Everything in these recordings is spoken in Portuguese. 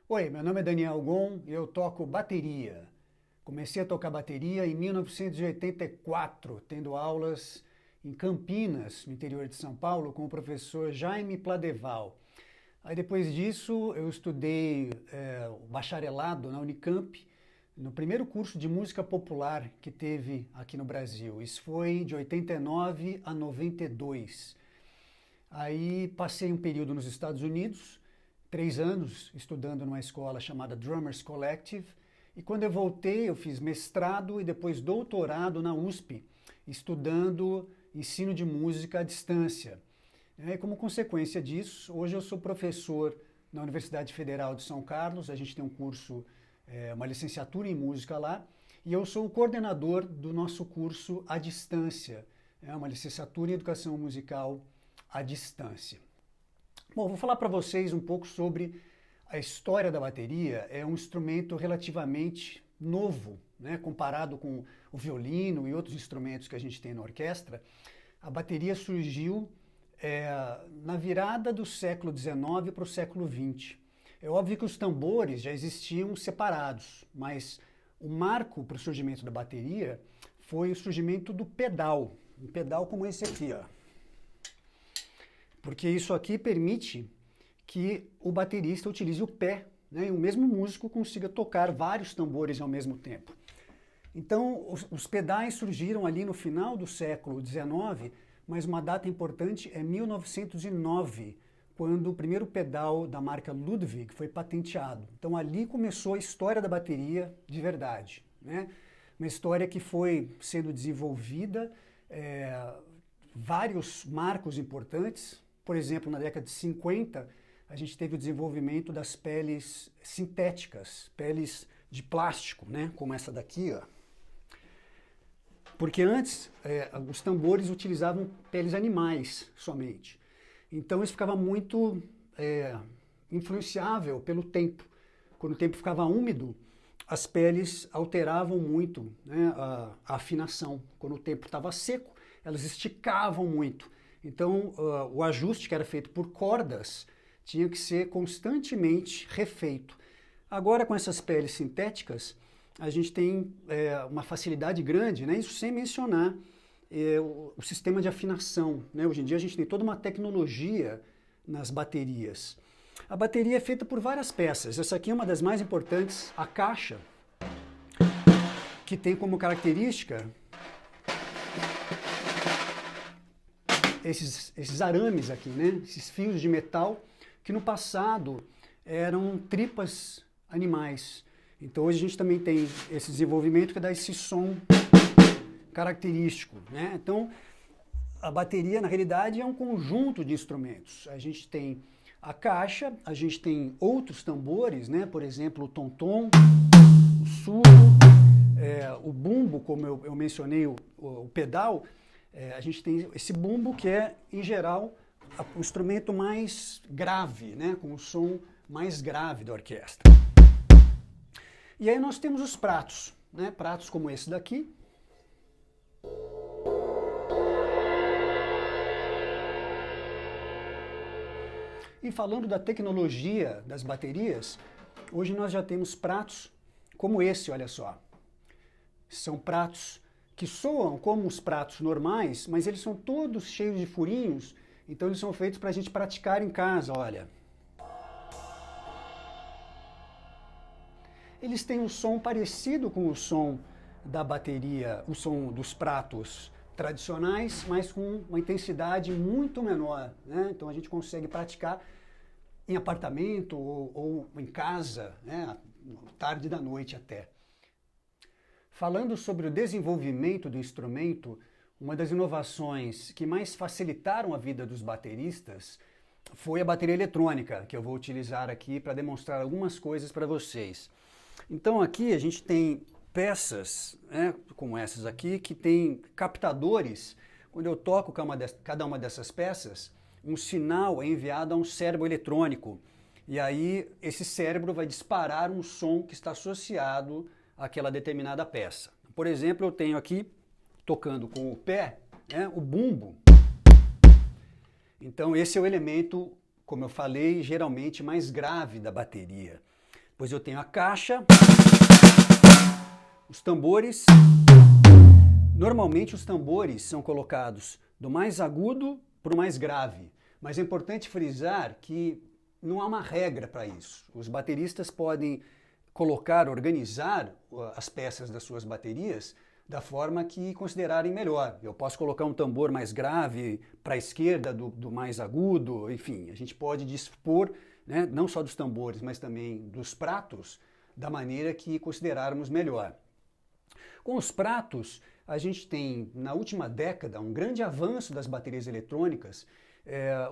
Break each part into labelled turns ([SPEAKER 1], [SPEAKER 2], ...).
[SPEAKER 1] Oi, meu nome é Daniel Gon e eu toco bateria. Comecei a tocar bateria em 1984, tendo aulas em Campinas, no interior de São Paulo, com o professor Jaime Pladeval. Aí depois disso eu estudei o bacharelado na Unicamp, no primeiro curso de música popular que teve aqui no Brasil. Isso foi de 89 a 92. Aí passei um período nos Estados Unidos, 3 anos estudando numa escola chamada Drummers Collective, e quando eu voltei eu fiz mestrado e depois doutorado na USP, estudando ensino de música à distância. E como consequência disso, hoje eu sou professor na Universidade Federal de São Carlos, a gente tem um curso, uma licenciatura em música lá, e eu sou o coordenador do nosso curso à distância, uma licenciatura em educação musical à distância. Bom, vou falar para vocês um pouco sobre a história da bateria. É um instrumento relativamente novo, né? Comparado com o violino e outros instrumentos que a gente tem na orquestra. A bateria surgiu na virada do século XIX para o século XX. É óbvio que os tambores já existiam separados, mas o marco para o surgimento da bateria foi o surgimento do pedal, um pedal como esse aqui, ó. Porque isso aqui permite que o baterista utilize o pé, né, e o mesmo músico consiga tocar vários tambores ao mesmo tempo. Então, os pedais surgiram ali no final do século XIX, mas uma data importante é 1909, quando o primeiro pedal da marca Ludwig foi patenteado. Então, ali começou a história da bateria de verdade, né? Uma história que foi sendo desenvolvida, vários marcos importantes. Por exemplo, na década de 50, a gente teve o desenvolvimento das peles sintéticas, peles de plástico, né? Como essa daqui, ó. Porque antes, os tambores utilizavam peles animais somente. Então isso ficava muito influenciável pelo tempo. Quando o tempo ficava úmido, as peles alteravam muito, né, a afinação. Quando o tempo estava seco, elas esticavam muito. Então, o ajuste que era feito por cordas tinha que ser constantemente refeito. Agora, com essas peles sintéticas, a gente tem uma facilidade grande, né? Isso sem mencionar o sistema de afinação, né? Hoje em dia a gente tem toda uma tecnologia nas baterias. A bateria é feita por várias peças. Essa aqui é uma das mais importantes, a caixa, que tem como característica esses arames aqui, né? Esses fios de metal que no passado eram tripas animais. Então hoje a gente também tem esse desenvolvimento que dá esse som característico, né? Então a bateria na realidade é um conjunto de instrumentos. A gente tem a caixa, a gente tem outros tambores, né? Por exemplo, o tom-tom, o surdo, o bumbo, como eu mencionei, o pedal. A gente tem esse bumbo que é, em geral, o instrumento mais grave, né, com o som mais grave da orquestra. E aí nós temos os pratos, né, pratos como esse daqui. E falando da tecnologia das baterias, hoje nós já temos pratos como esse, olha só. São pratos que soam como os pratos normais, mas eles são todos cheios de furinhos, então eles são feitos para a gente praticar em casa, olha. Eles têm um som parecido com o som da bateria, o som dos pratos tradicionais, mas com uma intensidade muito menor, né? Então a gente consegue praticar em apartamento ou em casa, né? Tarde da noite até. Falando sobre o desenvolvimento do instrumento, uma das inovações que mais facilitaram a vida dos bateristas foi a bateria eletrônica, que eu vou utilizar aqui para demonstrar algumas coisas para vocês. Então aqui a gente tem peças, né, como essas aqui, que tem captadores. Quando eu toco cada uma dessas peças, um sinal é enviado a um cérebro eletrônico. E aí esse cérebro vai disparar um som que está associado àquela determinada peça. Por exemplo, eu tenho aqui, tocando com o pé, né, o bumbo. Então esse é o elemento, como eu falei, geralmente mais grave da bateria. Pois eu tenho a caixa, os tambores. Normalmente os tambores são colocados do mais agudo para o mais grave, mas é importante frisar que não há uma regra para isso. Os bateristas podem colocar, organizar as peças das suas baterias da forma que considerarem melhor. Eu posso colocar um tambor mais grave para a esquerda do mais agudo, enfim, a gente pode dispor, né, não só dos tambores, mas também dos pratos, da maneira que considerarmos melhor. Com os pratos, a gente tem, na última década, um grande avanço das baterias eletrônicas.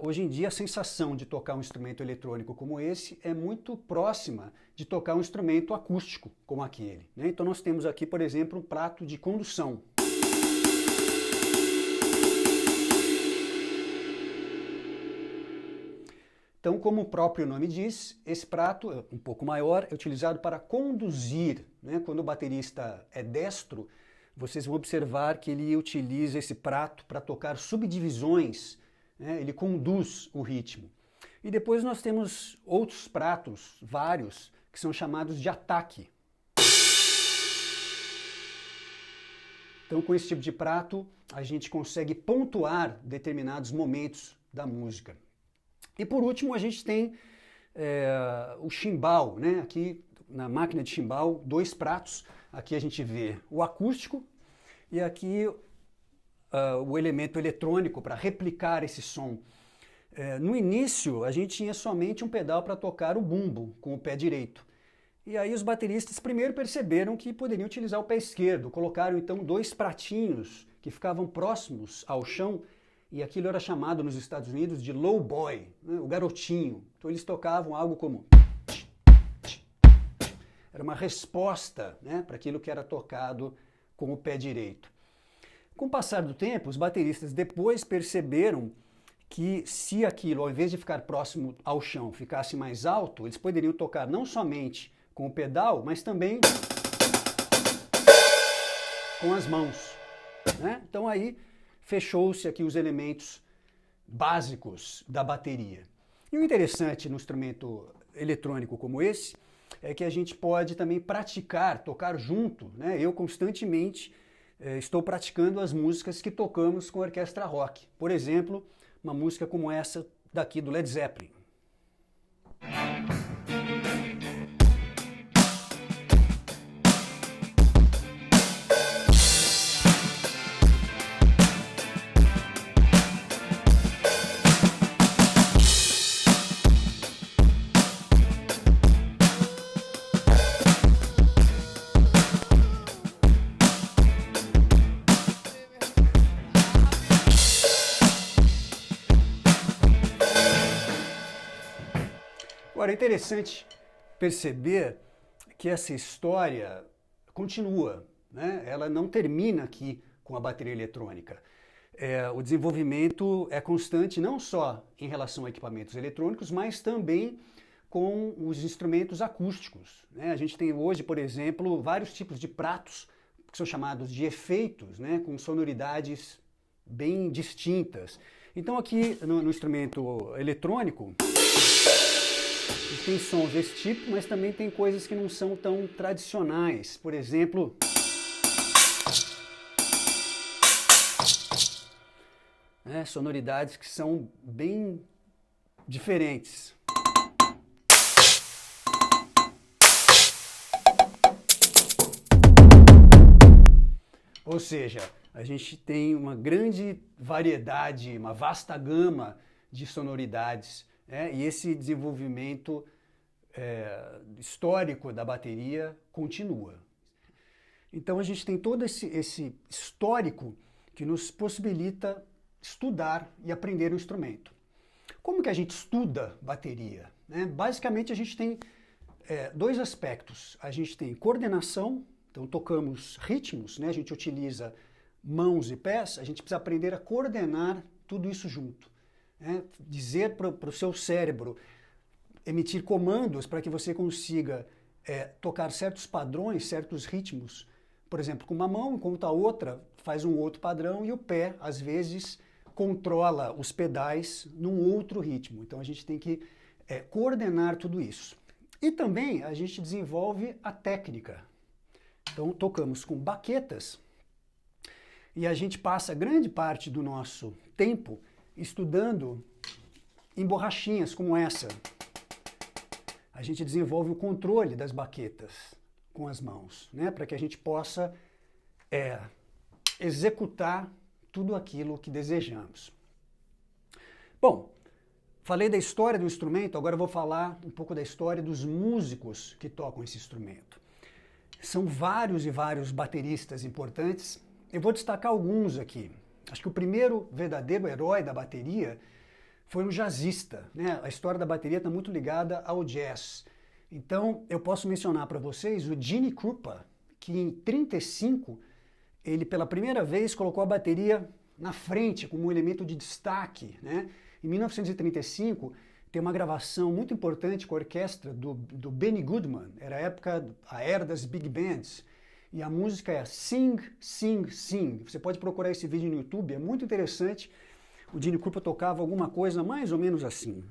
[SPEAKER 1] Hoje em dia, a sensação de tocar um instrumento eletrônico como esse é muito próxima de tocar um instrumento acústico como aquele, né? Então nós temos aqui, por exemplo, um prato de condução. Então, como o próprio nome diz, esse prato, um pouco maior, é utilizado para conduzir, né? Quando o baterista é destro, vocês vão observar que ele utiliza esse prato para tocar subdivisões, né? Ele conduz o ritmo. E depois nós temos outros pratos, vários, que são chamados de ataque. Então, com esse tipo de prato, a gente consegue pontuar determinados momentos da música. E por último, a gente tem o chimbal, né? Aqui na máquina de chimbal, dois pratos. Aqui a gente vê o acústico e aqui o elemento eletrônico para replicar esse som. No início, a gente tinha somente um pedal para tocar o bumbo com o pé direito. E aí os bateristas primeiro perceberam que poderiam utilizar o pé esquerdo. Colocaram então dois pratinhos que ficavam próximos ao chão, e aquilo era chamado nos Estados Unidos de low boy, né? O garotinho. Então eles tocavam algo como... Era uma resposta, né, para aquilo que era tocado com o pé direito. Com o passar do tempo, os bateristas depois perceberam que se aquilo, ao invés de ficar próximo ao chão, ficasse mais alto, eles poderiam tocar não somente com o pedal, mas também com as mãos, né? Então aí fechou-se aqui os elementos básicos da bateria. E o interessante no instrumento eletrônico como esse é que a gente pode também praticar, tocar junto, né? Eu constantemente estou praticando as músicas que tocamos com a orquestra rock. Por exemplo, uma música como essa daqui do Led Zeppelin. Agora, é interessante perceber que essa história continua, né? Ela não termina aqui com a bateria eletrônica. O desenvolvimento é constante não só em relação a equipamentos eletrônicos, mas também com os instrumentos acústicos, né? A gente tem hoje, por exemplo, vários tipos de pratos que são chamados de efeitos, né? Com sonoridades bem distintas. Então aqui no instrumento eletrônico, tem sons desse tipo, mas também tem coisas que não são tão tradicionais. Por exemplo, sonoridades que são bem diferentes. Ou seja, a gente tem uma grande variedade, uma vasta gama de sonoridades, e esse desenvolvimento histórico da bateria continua. Então a gente tem todo esse histórico que nos possibilita estudar e aprender o instrumento. Como que a gente estuda bateria? Basicamente a gente tem dois aspectos. A gente tem coordenação, então tocamos ritmos, a gente utiliza mãos e pés, a gente precisa aprender a coordenar tudo isso junto. Dizer para o seu cérebro, emitir comandos para que você consiga tocar certos padrões, certos ritmos. Por exemplo, com uma mão, enquanto a outra faz um outro padrão e o pé, às vezes, controla os pedais num outro ritmo. Então a gente tem que coordenar tudo isso. E também a gente desenvolve a técnica. Então tocamos com baquetas e a gente passa grande parte do nosso tempo estudando em borrachinhas como essa. A gente desenvolve o controle das baquetas com as mãos, né? Para que a gente possa executar tudo aquilo que desejamos. Bom, falei da história do instrumento, agora eu vou falar um pouco da história dos músicos que tocam esse instrumento. São vários e vários bateristas importantes. Eu vou destacar alguns aqui. Acho que o primeiro verdadeiro herói da bateria foi um jazzista, né? A história da bateria está muito ligada ao jazz. Então, eu posso mencionar para vocês o Gene Krupa, que em 1935, ele pela primeira vez colocou a bateria na frente como um elemento de destaque, né? Em 1935, tem uma gravação muito importante com a orquestra do Benny Goodman, era a era das big bands, e a música é Sing, Sing, Sing. Você pode procurar esse vídeo no YouTube, é muito interessante. O Gene Krupa tocava alguma coisa mais ou menos assim.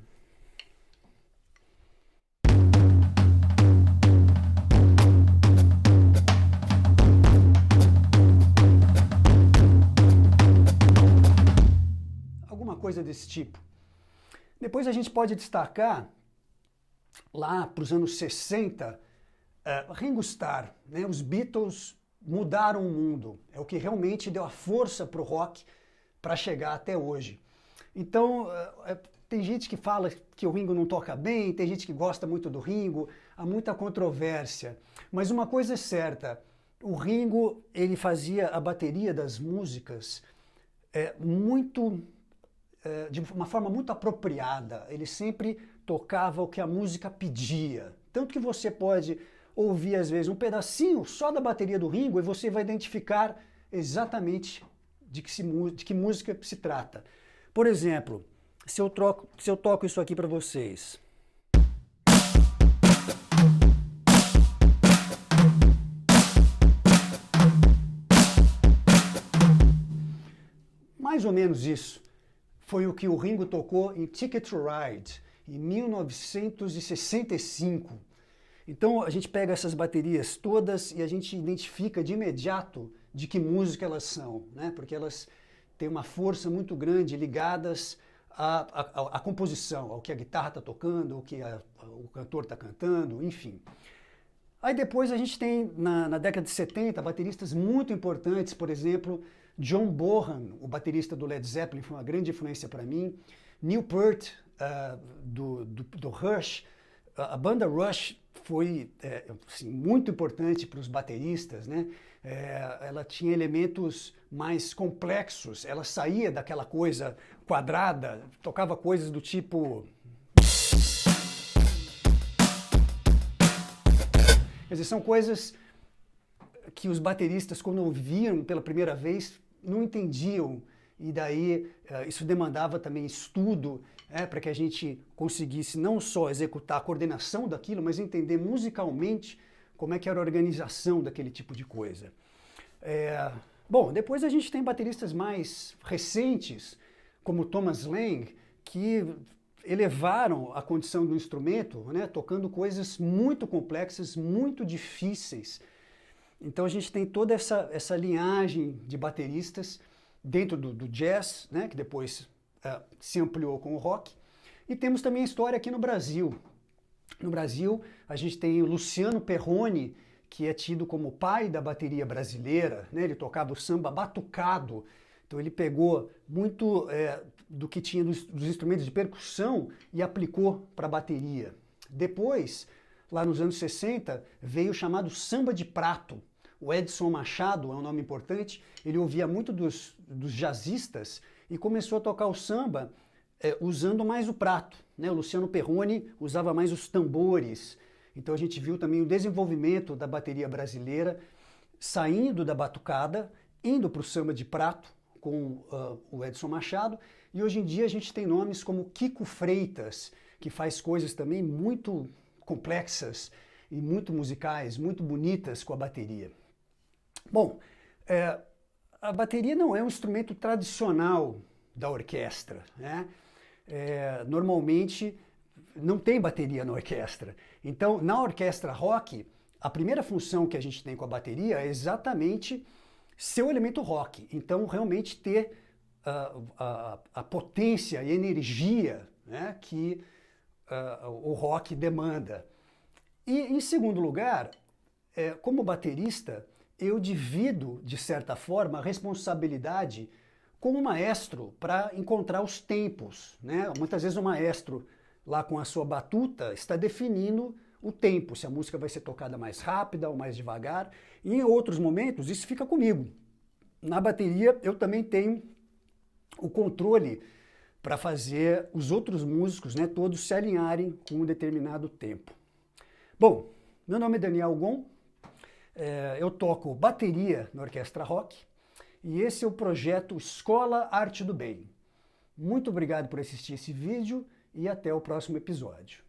[SPEAKER 1] Alguma coisa desse tipo. Depois a gente pode destacar, lá para os anos 60, Ringo Starr, né? Os Beatles mudaram o mundo. É o que realmente deu a força para o rock para chegar até hoje. Então, tem gente que fala que o Ringo não toca bem, tem gente que gosta muito do Ringo, há muita controvérsia. Mas uma coisa é certa, o Ringo ele fazia a bateria das músicas de uma forma muito apropriada. Ele sempre tocava o que a música pedia. Tanto que você pode ouvir, às vezes, um pedacinho só da bateria do Ringo e você vai identificar exatamente de que música se trata. Por exemplo, se eu toco isso aqui para vocês. Mais ou menos isso foi o que o Ringo tocou em Ticket to Ride, em 1965. Então a gente pega essas baterias todas e a gente identifica de imediato de que música elas são, né? Porque elas têm uma força muito grande ligadas à composição, ao que a guitarra está tocando, ao que o cantor está cantando, enfim. Aí depois a gente tem, na década de 70, bateristas muito importantes, por exemplo, John Bonham, o baterista do Led Zeppelin, foi uma grande influência para mim. Neil Peart, do Rush. A banda Rush foi assim, muito importante para os bateristas, né? Ela tinha elementos mais complexos, ela saía daquela coisa quadrada, tocava coisas do tipo... Quer dizer, são coisas que os bateristas, quando ouviam pela primeira vez, não entendiam. E daí isso demandava também estudo, para que a gente conseguisse não só executar a coordenação daquilo, mas entender musicalmente como é que era a organização daquele tipo de coisa. Bom, depois a gente tem bateristas mais recentes, como Thomas Lang, que elevaram a condição do instrumento, né, tocando coisas muito complexas, muito difíceis. Então a gente tem toda essa linhagem de bateristas dentro do jazz, né, que depois se ampliou com o rock. E temos também a história aqui no Brasil. No Brasil, a gente tem o Luciano Perrone, que é tido como o pai da bateria brasileira, né? Ele tocava o samba batucado. Então ele pegou muito do que tinha dos instrumentos de percussão e aplicou para a bateria. Depois, lá nos anos 60, veio o chamado samba de prato. O Edson Machado é um nome importante, ele ouvia muito dos jazzistas e começou a tocar o samba usando mais o prato, né? O Luciano Perrone usava mais os tambores. Então a gente viu também o desenvolvimento da bateria brasileira saindo da batucada, indo para o samba de prato com o Edson Machado. E hoje em dia a gente tem nomes como Kiko Freitas, que faz coisas também muito complexas e muito musicais, muito bonitas com a bateria. Bom, a bateria não é um instrumento tradicional da orquestra, né? Normalmente não tem bateria na orquestra. Então, na orquestra rock, a primeira função que a gente tem com a bateria é exatamente ser o elemento rock. Então, realmente ter a potência e energia, né, que o rock demanda. E, em segundo lugar, como baterista, eu divido, de certa forma, a responsabilidade com o maestro para encontrar os tempos, né? Muitas vezes o maestro, lá com a sua batuta, está definindo o tempo, se a música vai ser tocada mais rápida ou mais devagar. E em outros momentos, isso fica comigo. Na bateria, eu também tenho o controle para fazer os outros músicos, né, todos se alinharem com um determinado tempo. Bom, meu nome é Daniel Gon, eu toco bateria na Orquestra Rock e esse é o projeto Escola Arte do Bem. Muito obrigado por assistir esse vídeo e até o próximo episódio.